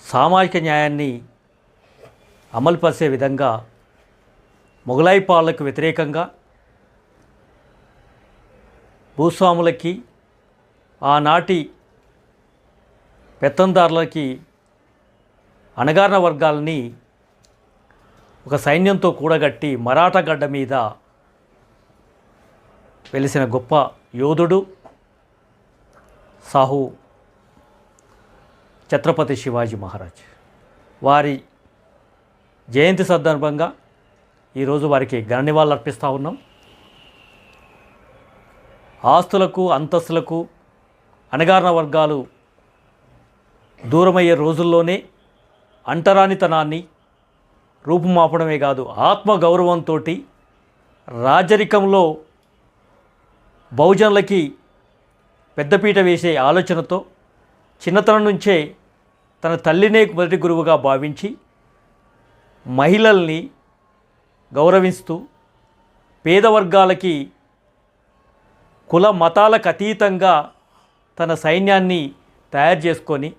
సామాజిక న్యాయాన్ని అమలుపరిచే విధంగా మొఘలాయి పాలనకు వ్యతిరేకంగా భూస్వాములకి ఆనాటి పెత్తందారులకి అణగారిన వర్గాలని ఒక సైన్యంతో కూడగట్టి మరాఠా గడ్డ మీద వెలిసిన గొప్ప యోధుడు సాహు ఛత్రపతి శివాజీ మహారాజ్. వారి జయంతి సందర్భంగా ఈరోజు వారికి ఘన నివాళులు అర్పిస్తూ ఉన్నాం. ఆస్తులకు అంతస్తులకు అణగారిన వర్గాలు దూరమయ్యే రోజుల్లోనే అంటరానితనాన్ని రూపుమాపడమే కాదు, ఆత్మగౌరవంతో రాజరికంలో బహుజనులకి పెద్దపీట వేసే ఆలోచనతో చిన్నతనం నుంచే తన తల్లినే మొదటి గురువుగా భావించి మహిళల్ని గౌరవిస్తూ పేద వర్గాలకి కుల మతాలకు అతీతంగా తన సైన్యాన్ని తయారు చేసుకొని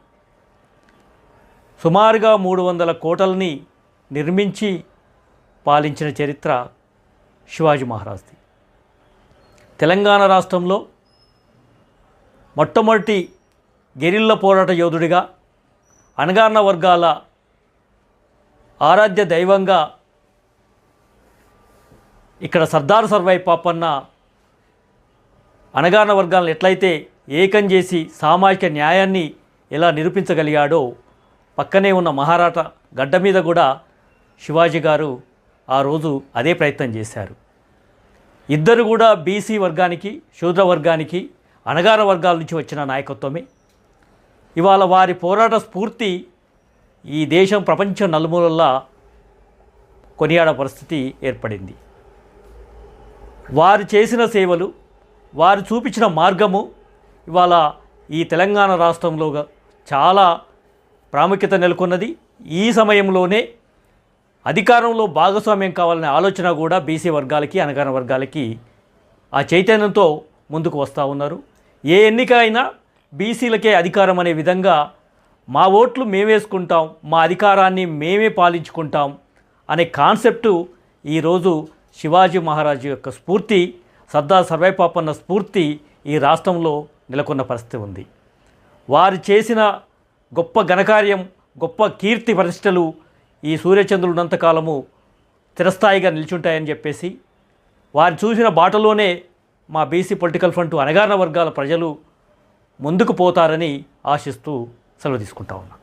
సుమారుగా 300 కోటల్ని నిర్మించి పాలించిన చరిత్ర శివాజీ మహారాజ్ది. తెలంగాణ రాష్ట్రంలో మొట్టమొదటి గెరిల్లా పోరాట యోధుడిగా, అణగారిన వర్గాల ఆరాధ్య దైవంగా ఇక్కడ సర్దార్ సర్వాయి పాపన్న అణగారిన వర్గాలను ఎట్లయితే ఏకం చేసి సామాజిక న్యాయాన్ని ఎలా నిరూపించగలిగాడో, పక్కనే ఉన్న మహారాష్ట్ర గడ్డ మీద కూడా శివాజీ గారు ఆ రోజు అదే ప్రయత్నం చేశారు. ఇద్దరు కూడా బీసీ వర్గానికి, శూద్ర వర్గానికి, అణగారిన వర్గాల నుంచి వచ్చిన నాయకత్వమే. ఇవాళ వారి పోరాట స్ఫూర్తి ఈ దేశం ప్రపంచం నలుమూలల్లా కొనియాడ పరిస్థితి ఏర్పడింది. వారు చేసిన సేవలు, వారు చూపించిన మార్గము ఇవాళ ఈ తెలంగాణ రాష్ట్రంలో చాలా ప్రాముఖ్యత నెలకొన్నది. ఈ సమయంలోనే అధికారంలో భాగస్వామ్యం కావాలనే ఆలోచన కూడా బీసీ వర్గాలకి, అణగారిన వర్గాలకి ఆ చైతన్యంతో ముందుకు వస్తూ ఉన్నారు. ఏ ఎన్నిక అయినా బీసీలకే అధికారం అనే విధంగా మా ఓట్లు మేమేసుకుంటాం, మా అధికారాన్ని మేమే పాలించుకుంటాం అనే కాన్సెప్టు ఈరోజు శివాజీ మహారాజు యొక్క స్ఫూర్తి, సర్దార్ సర్వాయి పాపన్న స్ఫూర్తి ఈ రాష్ట్రంలో నెలకొన్న పరిస్థితి ఉంది. వారు చేసిన గొప్ప ఘనకార్యం, గొప్ప కీర్తి ప్రతిష్టలు ఈ సూర్యచంద్రుడున్నంతకాలము చిరస్థాయిగా నిల్చుంటాయని చెప్పేసి వారు చూసిన బాటలోనే మా బీసీ పొలిటికల్ ఫ్రంట్ అణగారిన వర్గాల ప్రజలు ముందుకు పోతారని ఆశిస్తూ సెలవు తీసుకుంటా ఉన్నా.